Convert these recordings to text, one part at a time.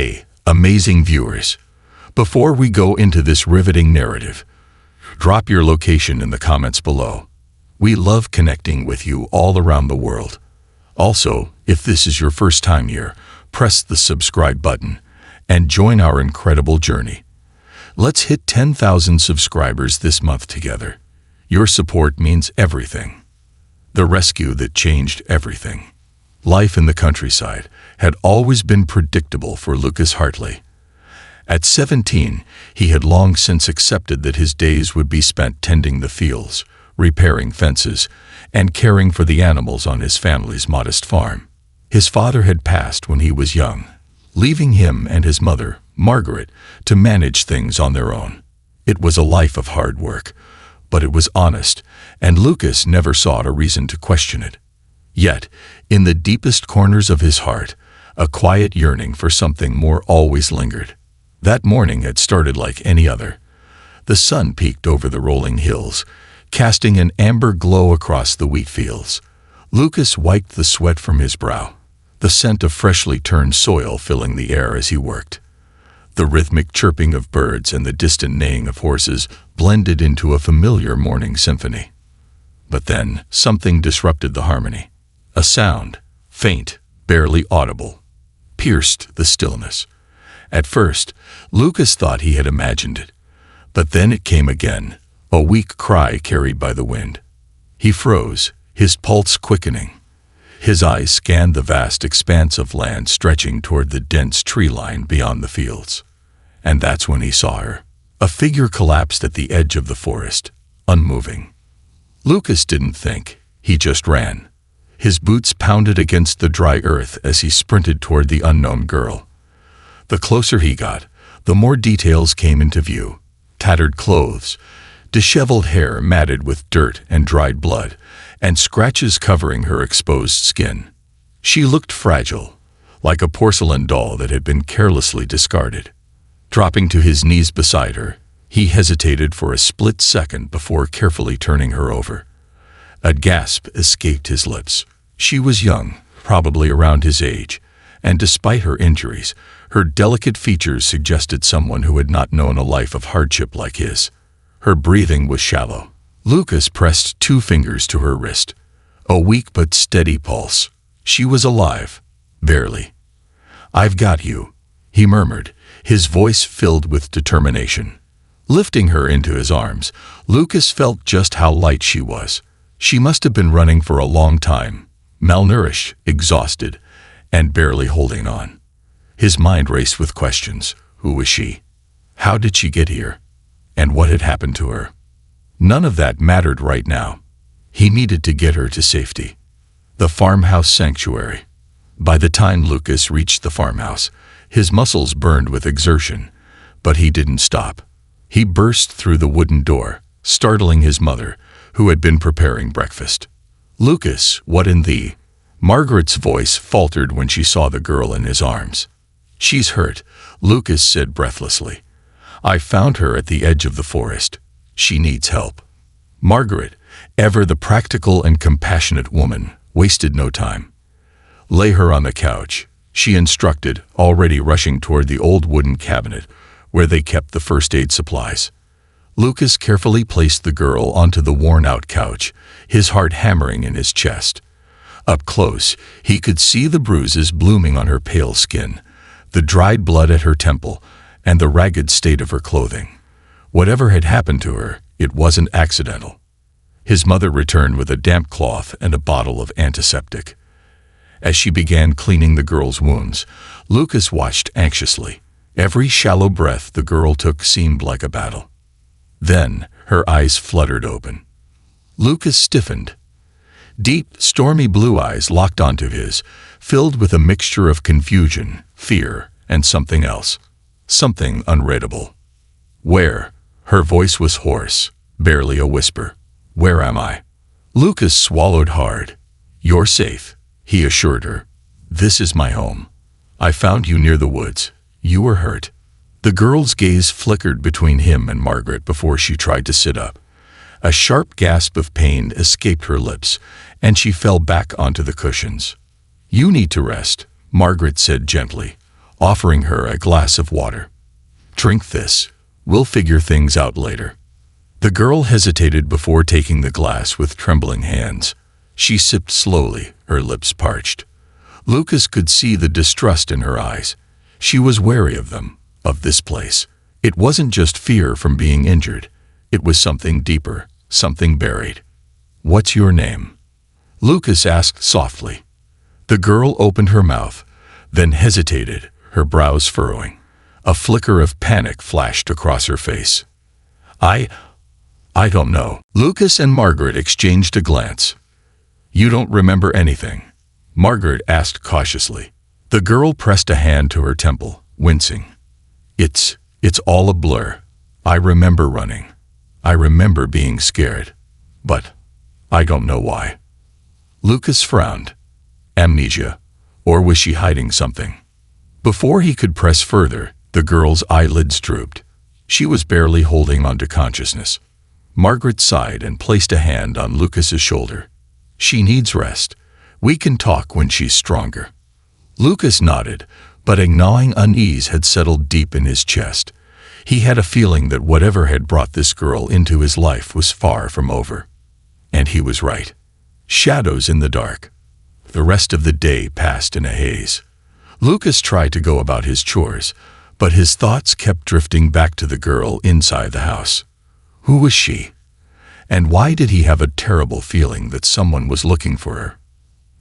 Hey, amazing viewers! Before we go into this riveting narrative, drop your location in the comments below. We love connecting with you all around the world. Also, if this is your first time here, press the subscribe button and join our incredible journey. Let's hit 10,000 subscribers this month together. Your support means everything. The rescue that changed everything. Life in the countryside had always been predictable for Lucas Hartley. At 17, he had long since accepted that his days would be spent tending the fields, repairing fences, and caring for the animals on his family's modest farm. His father had passed when he was young, leaving him and his mother, Margaret, to manage things on their own. It was a life of hard work, but it was honest, and Lucas never sought a reason to question it. Yet, in the deepest corners of his heart, a quiet yearning for something more always lingered. That morning had started like any other. The sun peeked over the rolling hills, casting an amber glow across the wheat fields. Lucas wiped the sweat from his brow, the scent of freshly turned soil filling the air as he worked. The rhythmic chirping of birds and the distant neighing of horses blended into a familiar morning symphony. But then, something disrupted the harmony. A sound, faint, barely audible, pierced the stillness. At first, Lucas thought he had imagined it, but then it came again, a weak cry carried by the wind. He froze, his pulse quickening. His eyes scanned the vast expanse of land stretching toward the dense tree line beyond the fields. And that's when he saw her. A figure collapsed at the edge of the forest, unmoving. Lucas didn't think, he just ran. His boots pounded against the dry earth as he sprinted toward the unknown girl. The closer he got, the more details came into view. Tattered clothes, disheveled hair matted with dirt and dried blood, and scratches covering her exposed skin. She looked fragile, like a porcelain doll that had been carelessly discarded. Dropping to his knees beside her, he hesitated for a split second before carefully turning her over. A gasp escaped his lips. She was young, probably around his age, and despite her injuries, her delicate features suggested someone who had not known a life of hardship like his. Her breathing was shallow. Lucas pressed 2 fingers to her wrist. A weak but steady pulse. She was alive. Barely. "I've got you," he murmured, his voice filled with determination. Lifting her into his arms, Lucas felt just how light she was. She must have been running for a long time, malnourished, exhausted, and barely holding on. His mind raced with questions. Who was she? How did she get here? And what had happened to her? None of that mattered right now. He needed to get her to safety. The farmhouse sanctuary. By the time Lucas reached the farmhouse, his muscles burned with exertion, but he didn't stop. He burst through the wooden door, startling his mother, who had been preparing breakfast. "Lucas, what in the—" Margaret's voice faltered when she saw the girl in his arms. "She's hurt," Lucas said breathlessly. "I found her at the edge of the forest. She needs help." Margaret, ever the practical and compassionate woman, wasted no time. "Lay her on the couch," she instructed, already rushing toward the old wooden cabinet where they kept the first aid supplies. Lucas carefully placed the girl onto the worn-out couch, his heart hammering in his chest. Up close, he could see the bruises blooming on her pale skin, the dried blood at her temple, and the ragged state of her clothing. Whatever had happened to her, it wasn't accidental. His mother returned with a damp cloth and a bottle of antiseptic. As she began cleaning the girl's wounds, Lucas watched anxiously. Every shallow breath the girl took seemed like a battle. Then, her eyes fluttered open. Lucas stiffened. Deep, stormy blue eyes locked onto his, filled with a mixture of confusion, fear, and something else. Something unreadable. "Where?" Her voice was hoarse, barely a whisper. "Where am I?" Lucas swallowed hard. "You're safe," he assured her. "This is my home. I found you near the woods. You were hurt." The girl's gaze flickered between him and Margaret before she tried to sit up. A sharp gasp of pain escaped her lips, and she fell back onto the cushions. "You need to rest," Margaret said gently, offering her a glass of water. "Drink this. We'll figure things out later." The girl hesitated before taking the glass with trembling hands. She sipped slowly, her lips parched. Lucas could see the distrust in her eyes. She was wary of them, of this place. It wasn't just fear from being injured. It was something deeper, something buried. "What's your name?" Lucas asked softly. The girl opened her mouth, then hesitated, her brows furrowing. A flicker of panic flashed across her face. I don't know." Lucas and Margaret exchanged a glance. "You don't remember anything?" Margaret asked cautiously. The girl pressed a hand to her temple, wincing. It's all a blur. I remember running. I remember being scared. But I don't know why." Lucas frowned. Amnesia. Or was she hiding something? Before he could press further, the girl's eyelids drooped. She was barely holding on to consciousness. Margaret sighed and placed a hand on Lucas's shoulder. "She needs rest. We can talk when she's stronger." Lucas nodded, but a gnawing unease had settled deep in his chest. He had a feeling that whatever had brought this girl into his life was far from over. And he was right. Shadows in the dark. The rest of the day passed in a haze. Lucas tried to go about his chores, but his thoughts kept drifting back to the girl inside the house. Who was she? And why did he have a terrible feeling that someone was looking for her?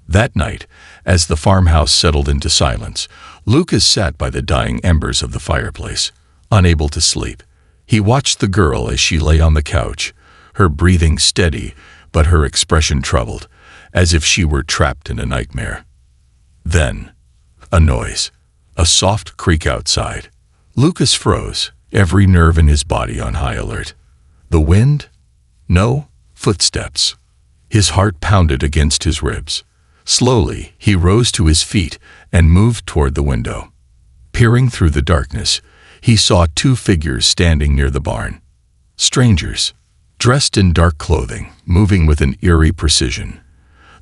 That night, as the farmhouse settled into silence, Lucas sat by the dying embers of the fireplace, unable to sleep. He watched the girl as she lay on the couch, her breathing steady, but her expression troubled, as if she were trapped in a nightmare. Then, a noise, a soft creak outside. Lucas froze, every nerve in his body on high alert. The wind? No, footsteps. His heart pounded against his ribs. Slowly, he rose to his feet and moved toward the window. Peering through the darkness, he saw two figures standing near the barn. Strangers, dressed in dark clothing, moving with an eerie precision.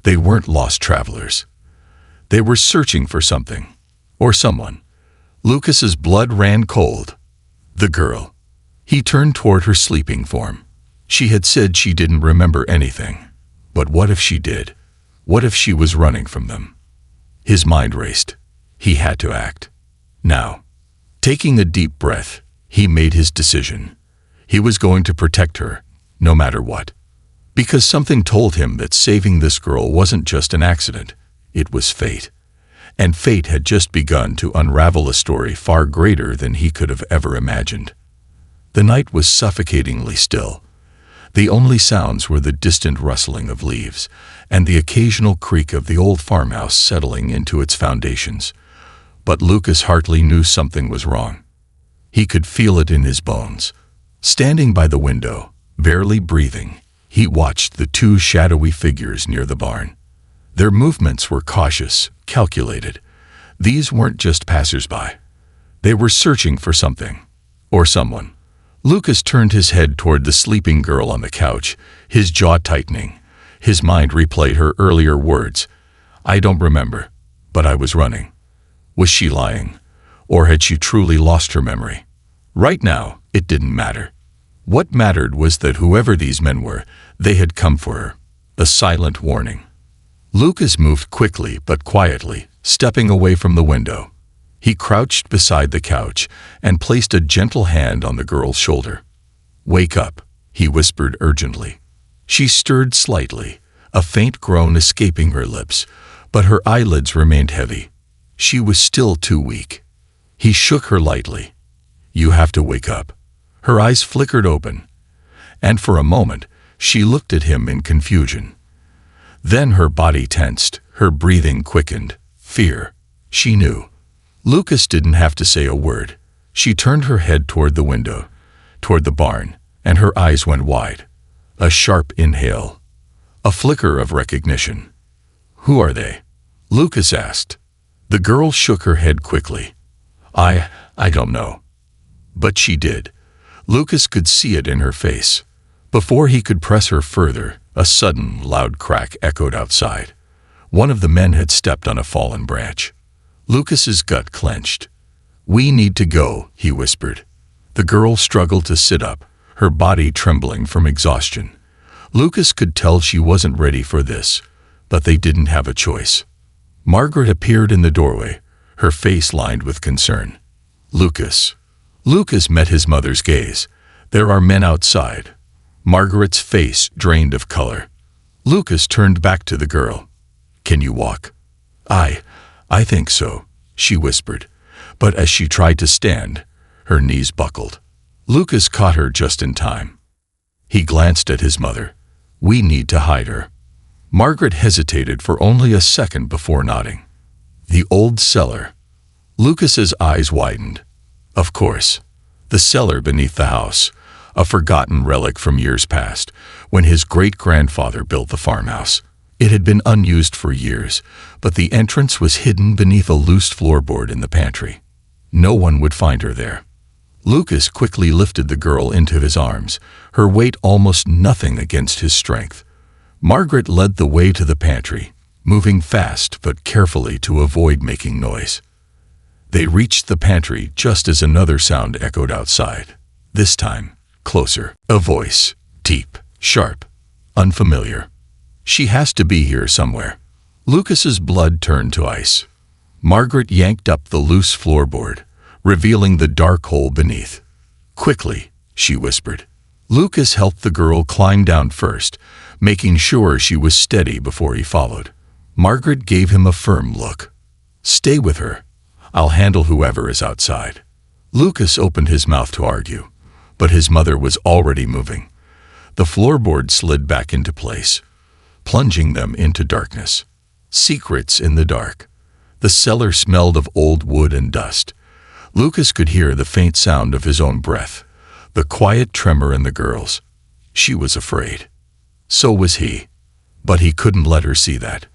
They weren't lost travelers. They were searching for something, or someone. Lucas's blood ran cold. The girl. He turned toward her sleeping form. She had said she didn't remember anything. But what if she did? What if she was running from them? His mind raced. He had to act. Now. Taking a deep breath, he made his decision. He was going to protect her, no matter what. Because something told him that saving this girl wasn't just an accident, it was fate. And fate had just begun to unravel a story far greater than he could have ever imagined. The night was suffocatingly still. The only sounds were the distant rustling of leaves and the occasional creak of the old farmhouse settling into its foundations. But Lucas Hartley knew something was wrong. He could feel it in his bones. Standing by the window, barely breathing, he watched the two shadowy figures near the barn. Their movements were cautious, calculated. These weren't just passers-by. They were searching for something, or someone. Lucas turned his head toward the sleeping girl on the couch, his jaw tightening. His mind replayed her earlier words. "I don't remember, but I was running." Was she lying? Or had she truly lost her memory? Right now, it didn't matter. What mattered was that whoever these men were, they had come for her. A silent warning. Lucas moved quickly but quietly, stepping away from the window. He crouched beside the couch and placed a gentle hand on the girl's shoulder. "Wake up," he whispered urgently. She stirred slightly, a faint groan escaping her lips, but her eyelids remained heavy. She was still too weak. He shook her lightly. "You have to wake up." Her eyes flickered open, and for a moment she looked at him in confusion. Then her body tensed, her breathing quickened. Fear. She knew. Lucas didn't have to say a word. She turned her head toward the window, toward the barn, and her eyes went wide. A sharp inhale. A flicker of recognition. "Who are they?" Lucas asked. The girl shook her head quickly. I don't know." But she did. Lucas could see it in her face. Before he could press her further, a sudden, loud crack echoed outside. One of the men had stepped on a fallen branch. Lucas's gut clenched. "We need to go," he whispered. The girl struggled to sit up, her body trembling from exhaustion. Lucas could tell she wasn't ready for this, but they didn't have a choice. Margaret appeared in the doorway, her face lined with concern. "Lucas." Lucas met his mother's gaze. "There are men outside." Margaret's face drained of color. Lucas turned back to the girl. "Can you walk?" I think so," she whispered, but as she tried to stand, her knees buckled. Lucas caught her just in time. He glanced at his mother. "We need to hide her." Margaret hesitated for only a second before nodding. "The old cellar." Lucas's eyes widened. Of course, the cellar beneath the house, a forgotten relic from years past, when his great-grandfather built the farmhouse. It had been unused for years, but the entrance was hidden beneath a loose floorboard in the pantry. No one would find her there. Lucas quickly lifted the girl into his arms, her weight almost nothing against his strength. Margaret led the way to the pantry, moving fast but carefully to avoid making noise. They reached the pantry just as another sound echoed outside. This time, closer. A voice, deep, sharp, unfamiliar. "She has to be here somewhere." Lucas's blood turned to ice. Margaret yanked up the loose floorboard, revealing the dark hole beneath. "Quickly," she whispered. Lucas helped the girl climb down first, making sure she was steady before he followed. Margaret gave him a firm look. "Stay with her. I'll handle whoever is outside." Lucas opened his mouth to argue, but his mother was already moving. The floorboard slid back into place, plunging them into darkness. Secrets in the dark. The cellar smelled of old wood and dust. Lucas could hear the faint sound of his own breath, the quiet tremor in the girl's. She was afraid. So was he. But he couldn't let her see that.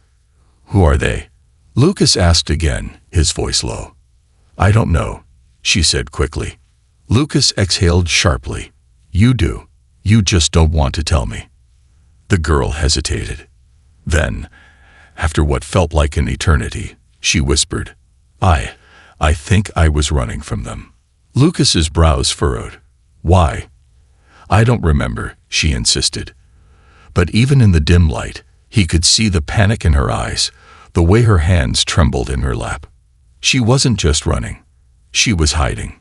"Who are they?" Lucas asked again, his voice low. "I don't know," she said quickly. Lucas exhaled sharply. "You do. You just don't want to tell me." The girl hesitated. Then, after what felt like an eternity, she whispered, I think I was running from them." Lucas's brows furrowed. "Why?" "I don't remember," she insisted. But even in the dim light, he could see the panic in her eyes, the way her hands trembled in her lap. She wasn't just running. She was hiding.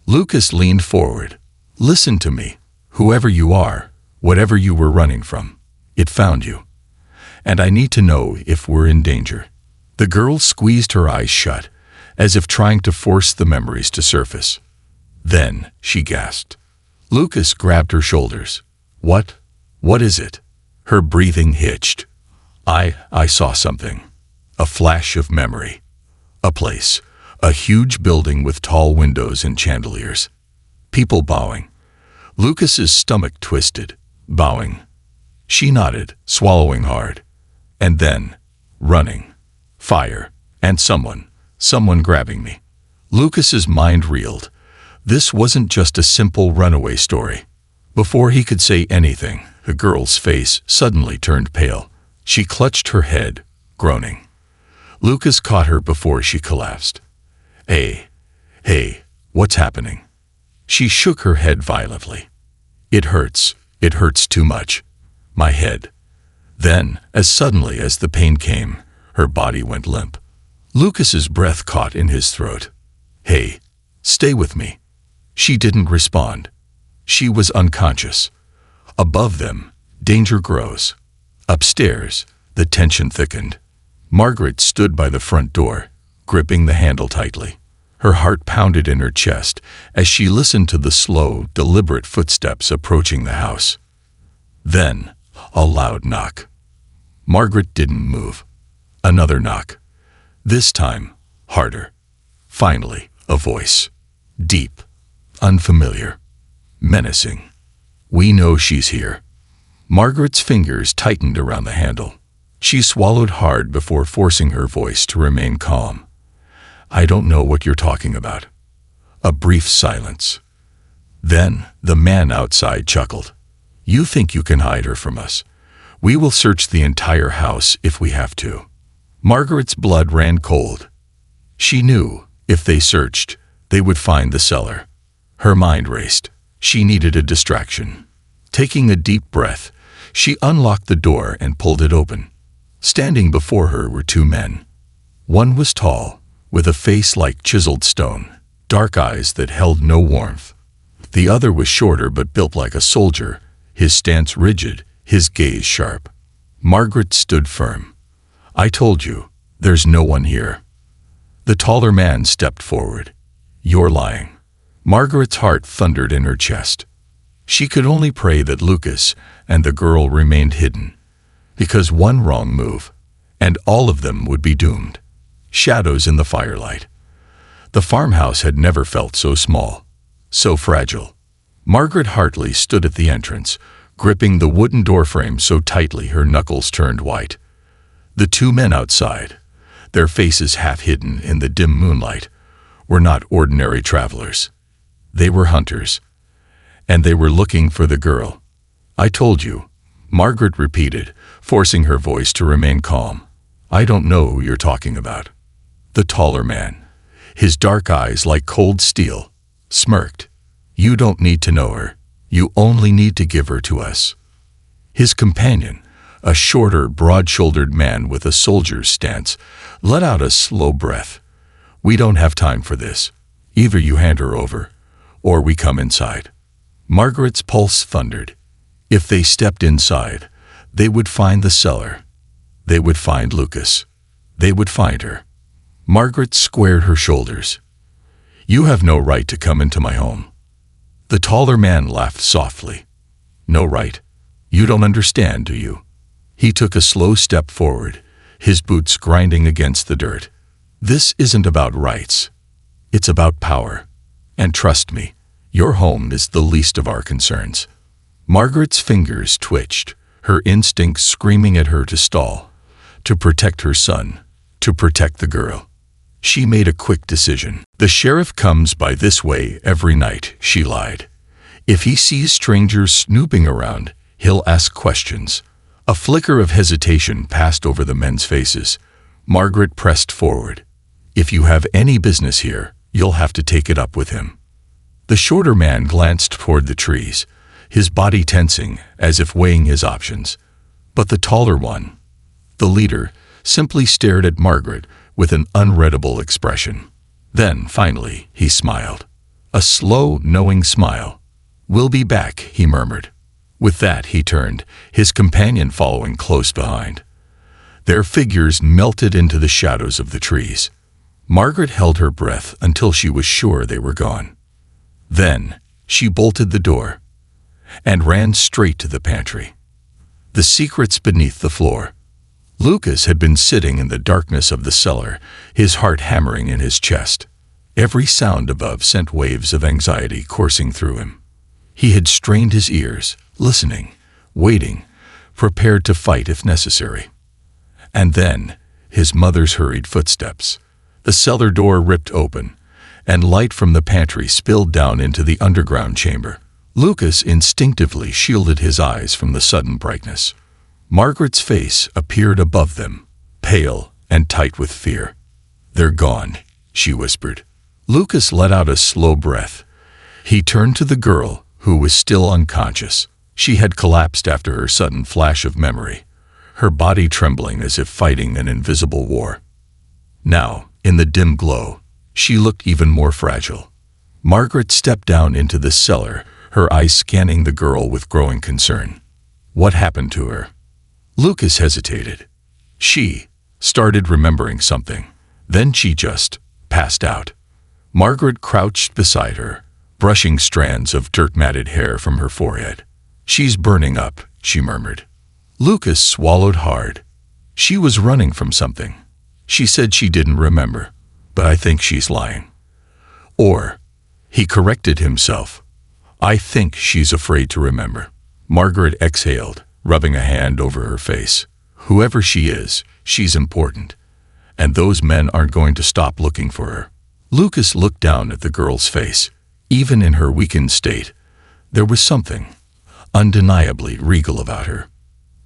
Lucas leaned forward. "Listen to me. Whoever you are, whatever you were running from, it found you. And I need to know if we're in danger." The girl squeezed her eyes shut, as if trying to force the memories to surface. Then she gasped. Lucas grabbed her shoulders. What is it?" Her breathing hitched. I saw something. A flash of memory. A place. A huge building with tall windows and chandeliers. People bowing. Lucas's stomach twisted, bowing. She nodded, swallowing hard. And then, running. Fire. And someone grabbing me. Lucas's mind reeled. This wasn't just a simple runaway story. Before he could say anything, the girl's face suddenly turned pale. She clutched her head, groaning. Lucas caught her before she collapsed. Hey, what's happening?" She shook her head violently. It hurts too much. My head." Then, as suddenly as the pain came, her body went limp. Lucas's breath caught in his throat. "Hey, stay with me." She didn't respond. She was unconscious. Above them, danger grows. Upstairs, the tension thickened. Margaret stood by the front door, gripping the handle tightly. Her heart pounded in her chest as she listened to the slow, deliberate footsteps approaching the house. Then, a loud knock. Margaret didn't move. Another knock. This time, harder. Finally, a voice. Deep, unfamiliar, menacing. "We know she's here." Margaret's fingers tightened around the handle. She swallowed hard before forcing her voice to remain calm. "I don't know what you're talking about." A brief silence. Then the man outside chuckled. "You think you can hide her from us? We will search the entire house if we have to." Margaret's blood ran cold. She knew, if they searched, They would find the cellar. Her mind raced. She needed a distraction. Taking a deep breath, she unlocked the door and pulled it open. Standing before her were two men. One was tall, with a face like chiseled stone, dark eyes that held no warmth. The other was shorter but built like a soldier, his stance rigid, his gaze sharp. Margaret stood firm. "I told you, there's no one here." The taller man stepped forward. "You're lying." Margaret's heart thundered in her chest. She could only pray that Lucas and the girl remained hidden, because one wrong move, and all of them would be doomed. Shadows in the firelight. The farmhouse had never felt so small, so fragile. Margaret Hartley stood at the entrance, gripping the wooden doorframe so tightly her knuckles turned white. The two men outside, their faces half hidden in the dim moonlight, were not ordinary travelers. They were hunters, and they were looking for the girl. "I told you," Margaret repeated, forcing her voice to remain calm. "I don't know who you're talking about." The taller man, his dark eyes like cold steel, smirked. "You don't need to know her. You only need to give her to us." His companion, a shorter, broad-shouldered man with a soldier's stance, let out a slow breath. "We don't have time for this. Either you hand her over, or we come inside." Margaret's pulse thundered. If they stepped inside, they would find the cellar. They would find Lucas. They would find her. Margaret squared her shoulders. "You have no right to come into my home." The taller man laughed softly. "No right? You don't understand, do you?" He took a slow step forward, his boots grinding against the dirt. "This isn't about rights. It's about power. And trust me, your home is the least of our concerns." Margaret's fingers twitched, her instincts screaming at her to stall, to protect her son, to protect the girl. She made a quick decision. "The sheriff comes by this way every night," she lied. "If he sees strangers snooping around, he'll ask questions." A flicker of hesitation passed over the men's faces. Margaret pressed forward. "If you have any business here, you'll have to take it up with him." The shorter man glanced toward the trees, his body tensing as if weighing his options. But the taller one, the leader, simply stared at Margaret with an unreadable expression. Then, finally, he smiled. A slow, knowing smile. "We'll be back," he murmured. With that, he turned, his companion following close behind. Their figures melted into the shadows of the trees. Margaret held her breath until she was sure they were gone. Then, she bolted the door and ran straight to the pantry. The secrets beneath the floor. Lucas had been sitting in the darkness of the cellar, his heart hammering in his chest. Every sound above sent waves of anxiety coursing through him. He had strained his ears, listening, waiting, prepared to fight if necessary. And then, his mother's hurried footsteps. The cellar door ripped open, and light from the pantry spilled down into the underground chamber. Lucas instinctively shielded his eyes from the sudden brightness. Margaret's face appeared above them, pale and tight with fear. "They're gone," she whispered. Lucas let out a slow breath. He turned to the girl, who was still unconscious. She had collapsed after her sudden flash of memory, her body trembling as if fighting an invisible war. Now, in the dim glow, she looked even more fragile. Margaret stepped down into the cellar, her eyes scanning the girl with growing concern. What happened to her? Lucas hesitated. She started remembering something. Then she just passed out. Margaret crouched beside her, brushing strands of dirt-matted hair from her forehead. "She's burning up," she murmured. Lucas swallowed hard. She was running from something. She said she didn't remember, but I think she's lying. Or, he corrected himself, I think she's afraid to remember. Margaret exhaled, rubbing a hand over her face. Whoever she is, she's important. And those men aren't going to stop looking for her. Lucas looked down at the girl's face. Even in her weakened state, there was something undeniably regal about her.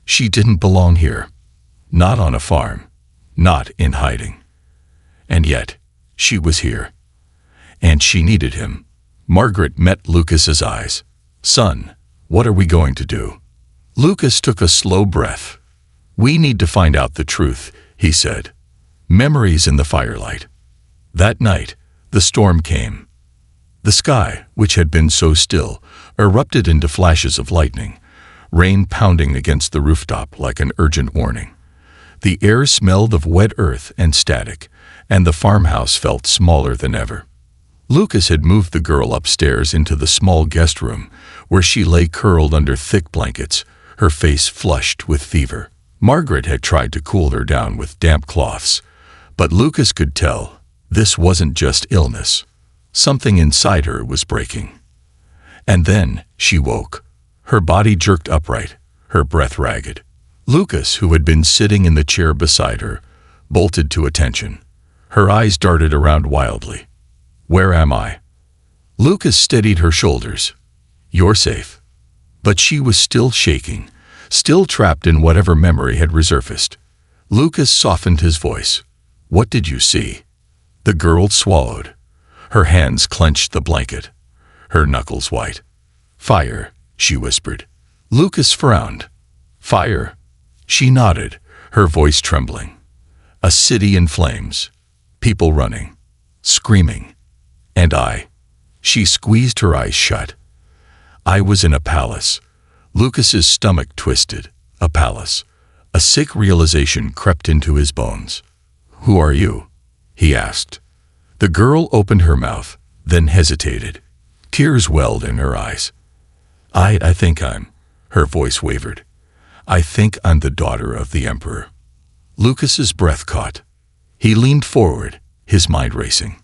She didn't belong here. Not on a farm. Not in hiding. And yet, she was here. and she needed him. Margaret met Lucas's eyes. "Son, what are we going to do?" Lucas took a slow breath. "We need to find out the truth," he said. Memories in the firelight. That night, the storm came. The sky, which had been so still, erupted into flashes of lightning, rain pounding against the rooftop like an urgent warning. The air smelled of wet earth and static, and the farmhouse felt smaller than ever. Lucas had moved the girl upstairs into the small guest room, where she lay curled under thick blankets, her face flushed with fever. Margaret had tried to cool her down with damp cloths, but Lucas could tell this wasn't just illness. Something inside her was breaking. And then she woke. Her body jerked upright, her breath ragged. Lucas, who had been sitting in the chair beside her, bolted to attention. Her eyes darted around wildly. "Where am I?" Lucas steadied her shoulders. "You're safe." But she was still shaking, still trapped in whatever memory had resurfaced. Lucas softened his voice. "What did you see?" The girl swallowed. Her hands clenched the blanket, her knuckles white. "Fire," she whispered. Lucas frowned. "Fire?" She nodded, her voice trembling. "A city in flames. People running. Screaming. And I." She squeezed her eyes shut. "I was in a palace." Lucas's stomach twisted. A palace. A sick realization crept into his bones. "Who are you?" he asked. The girl opened her mouth, then hesitated. Tears welled in her eyes. I think I'm." Her voice wavered. "I think I'm the daughter of the emperor." Lucas's breath caught. He leaned forward, his mind racing.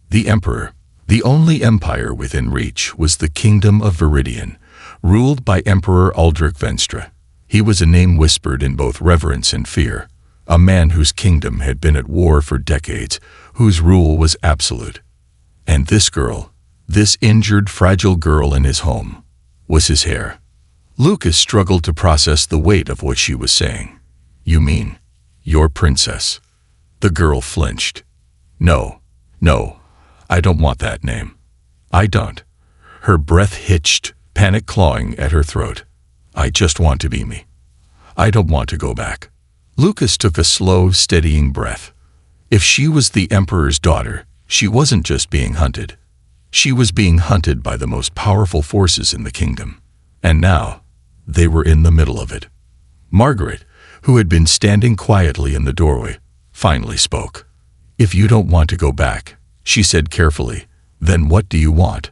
The emperor, the only empire within reach, was the kingdom of Viridian, ruled by Emperor Aldrich Venstra. He was a name whispered in both reverence and fear, a man whose kingdom had been at war for decades, whose rule was absolute. And this girl, this injured, fragile girl in his home, was his heir. Lucas struggled to process the weight of what she was saying. "You mean, your princess?" The girl flinched. No, I don't want that name. I don't." Her breath hitched, panic clawing at her throat. "I just want to be me. I don't want to go back." Lucas took a slow, steadying breath. If she was the emperor's daughter, she wasn't just being hunted. She was being hunted by the most powerful forces in the kingdom. And now, they were in the middle of it. Margaret, who had been standing quietly in the doorway, finally spoke. "If you don't want to go back," she said carefully, "then what do you want?"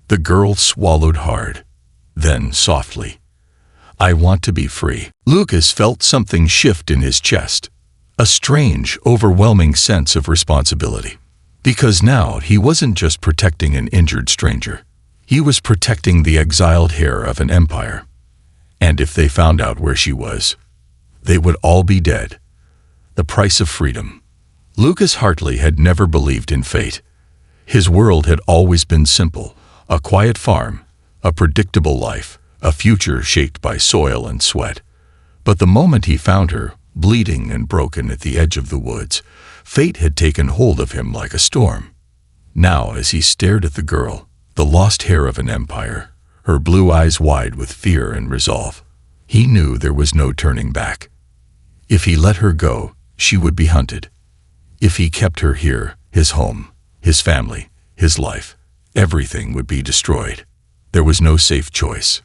The girl swallowed hard. Then, softly, "I want to be free." Lucas felt something shift in his chest, a strange, overwhelming sense of responsibility. Because now he wasn't just protecting an injured stranger. He was protecting the exiled heir of an empire. And if they found out where she was, they would all be dead. The price of freedom. Lucas Hartley had never believed in fate. His world had always been simple, a quiet farm, a predictable life, a future shaped by soil and sweat. But the moment he found her, bleeding and broken at the edge of the woods, fate had taken hold of him like a storm. Now, as he stared at the girl, the lost heir of an empire, her blue eyes wide with fear and resolve, he knew there was no turning back. If he let her go, she would be hunted. If he kept her here, his home, his family, his life, everything would be destroyed. There was no safe choice.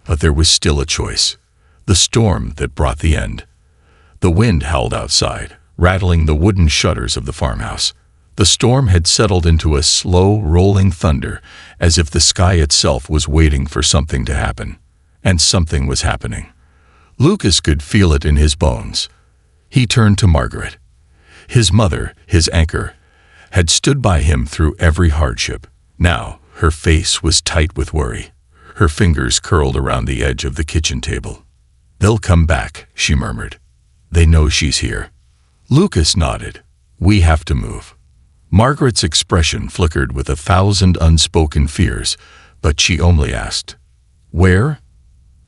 But there was still a choice. The storm that brought the end. The wind howled outside, rattling the wooden shutters of the farmhouse. The storm had settled into a slow, rolling thunder, as if the sky itself was waiting for something to happen. And something was happening. Lucas could feel it in his bones. He turned to Margaret. His mother, his anchor, had stood by him through every hardship. Now, her face was tight with worry. Her fingers curled around the edge of the kitchen table. "They'll come back," she murmured. "They know she's here." Lucas nodded. "We have to move." Margaret's expression flickered with 1,000 unspoken fears, but she only asked, "Where?"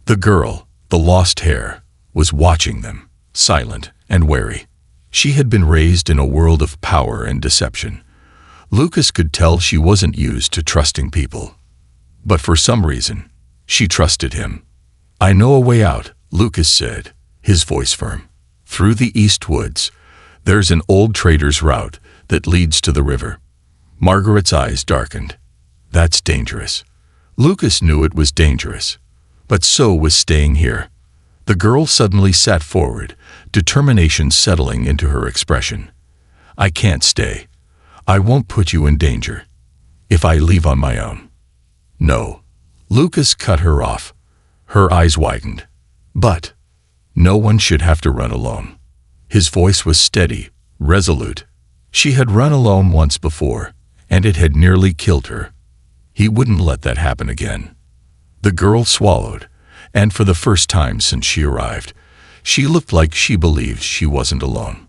The girl, the lost heir, was watching them, silent and wary. She had been raised in a world of power and deception, Lucas could tell she wasn't used to trusting people. But for some reason, she trusted him. "I know a way out," Lucas said, his voice firm. "Through the east woods. There's an old trader's route that leads to the river." Margaret's eyes darkened. "That's dangerous." Lucas knew it was dangerous, but so was staying here. The girl suddenly sat forward, determination settling into her expression. "I can't stay. I won't put you in danger. If I leave on my own." "No." Lucas cut her off. Her eyes widened. "But no one should have to run alone." His voice was steady, resolute. She had run alone once before, and it had nearly killed her. He wouldn't let that happen again. The girl swallowed, and for the first time since she arrived, she looked like she believed she wasn't alone.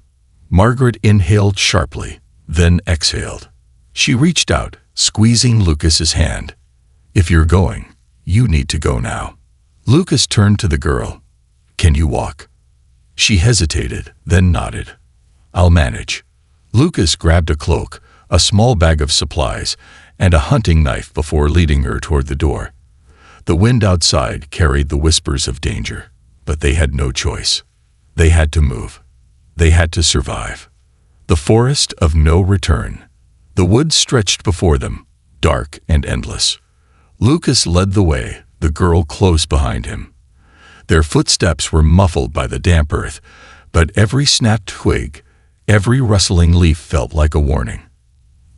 Margaret inhaled sharply, then exhaled. She reached out, squeezing Lucas's hand. "If you're going, you need to go now." Lucas turned to the girl. "Can you walk?" She hesitated, then nodded. "I'll manage." Lucas grabbed a cloak, a small bag of supplies, and a hunting knife before leading her toward the door. The wind outside carried the whispers of danger, but they had no choice. They had to move. They had to survive. The forest of no return. The woods stretched before them, dark and endless. Lucas led the way, the girl close behind him. Their footsteps were muffled by the damp earth, but every snapped twig, every rustling leaf felt like a warning.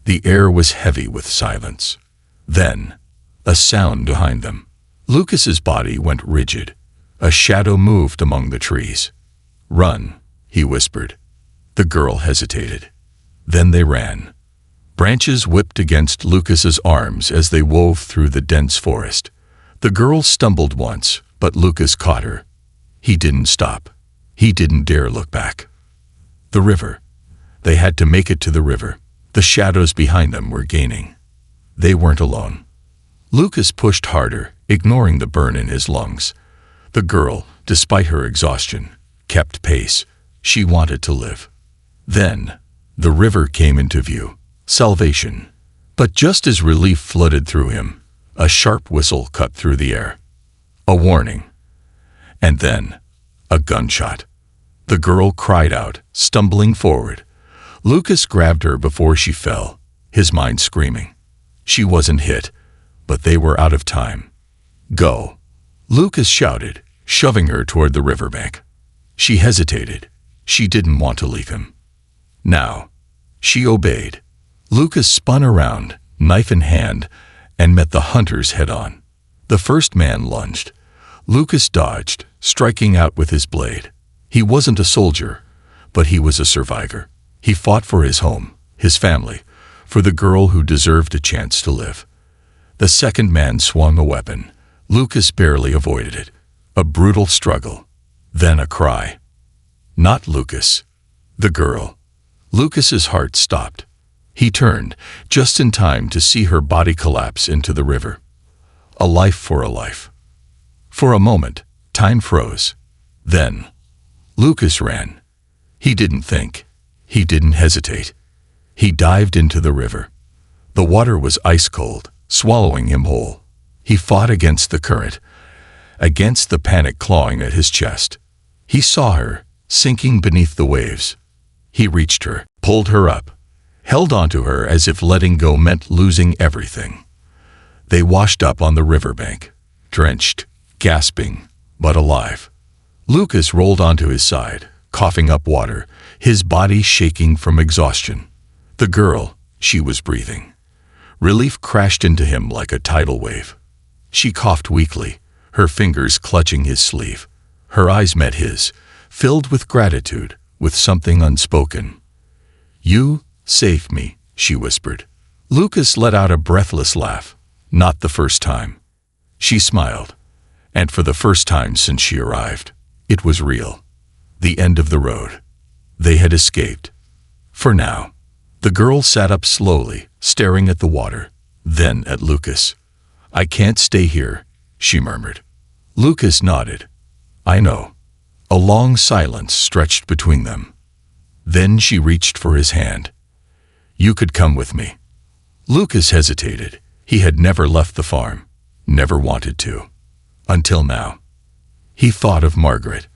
The air was heavy with silence. Then, a sound behind them. Lucas's body went rigid. A shadow moved among the trees. "Run," he whispered. The girl hesitated. Then they ran. Branches whipped against Lucas's arms as they wove through the dense forest. The girl stumbled once, but Lucas caught her. He didn't stop. He didn't dare look back. The river. They had to make it to the river. The shadows behind them were gaining. They weren't alone. Lucas pushed harder, ignoring the burn in his lungs. The girl, despite her exhaustion, kept pace. She wanted to live. Then, the river came into view. Salvation. But just as relief flooded through him, a sharp whistle cut through the air. A warning. And then, a gunshot. The girl cried out, stumbling forward. Lucas grabbed her before she fell, his mind screaming. She wasn't hit, but they were out of time. "Go," Lucas shouted, shoving her toward the riverbank. She hesitated. She didn't want to leave him. Now, she obeyed. Lucas spun around, knife in hand, and met the hunters head-on. The first man lunged. Lucas dodged, striking out with his blade. He wasn't a soldier, but he was a survivor. He fought for his home, his family, for the girl who deserved a chance to live. The second man swung a weapon. Lucas barely avoided it. A brutal struggle. Then a cry. Not Lucas. The girl. Lucas's heart stopped. He turned, just in time to see her body collapse into the river. A life for a life. For a moment, time froze. Then, Lucas ran. He didn't think. He didn't hesitate. He dived into the river. The water was ice cold, swallowing him whole. He fought against the current, against the panic clawing at his chest. He saw her, sinking beneath the waves. He reached her, pulled her up, held onto her as if letting go meant losing everything. They washed up on the riverbank, drenched, gasping, but alive. Lucas rolled onto his side, coughing up water, his body shaking from exhaustion. The girl, she was breathing. Relief crashed into him like a tidal wave. She coughed weakly, her fingers clutching his sleeve. Her eyes met his, filled with gratitude, with something unspoken. "You saved me," she whispered. Lucas let out a breathless laugh. Not the first time. She smiled. And for the first time since she arrived, it was real. The end of the road. They had escaped. For now. The girl sat up slowly, staring at the water, then at Lucas. "I can't stay here," she murmured. Lucas nodded. "I know." A long silence stretched between them. Then she reached for his hand. "You could come with me," Lucas hesitated. He had never left the farm, never wanted to. Until now. He thought of Margaret,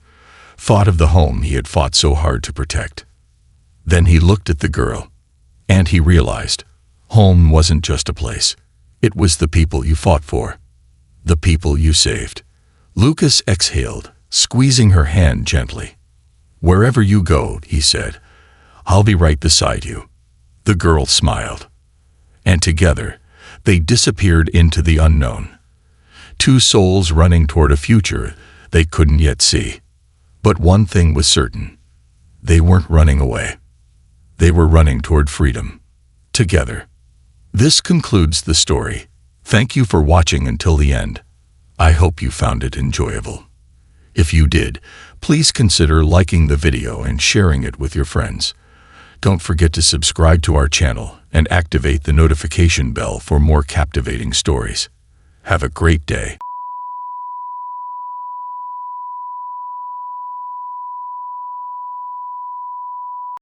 thought of the home he had fought so hard to protect. Then he looked at the girl, and he realized, home wasn't just a place. It was the people you fought for, the people you saved. Lucas exhaled, squeezing her hand gently. "Wherever you go," he said, "I'll be right beside you." The girl smiled, and together they disappeared into the unknown. Two souls running toward a future they couldn't yet see. But one thing was certain. They weren't running away. They were running toward freedom. Together. This concludes the story. Thank you for watching until the end. I hope you found it enjoyable. If you did, please consider liking the video and sharing it with your friends. Don't forget to subscribe to our channel and activate the notification bell for more captivating stories. Have a great day.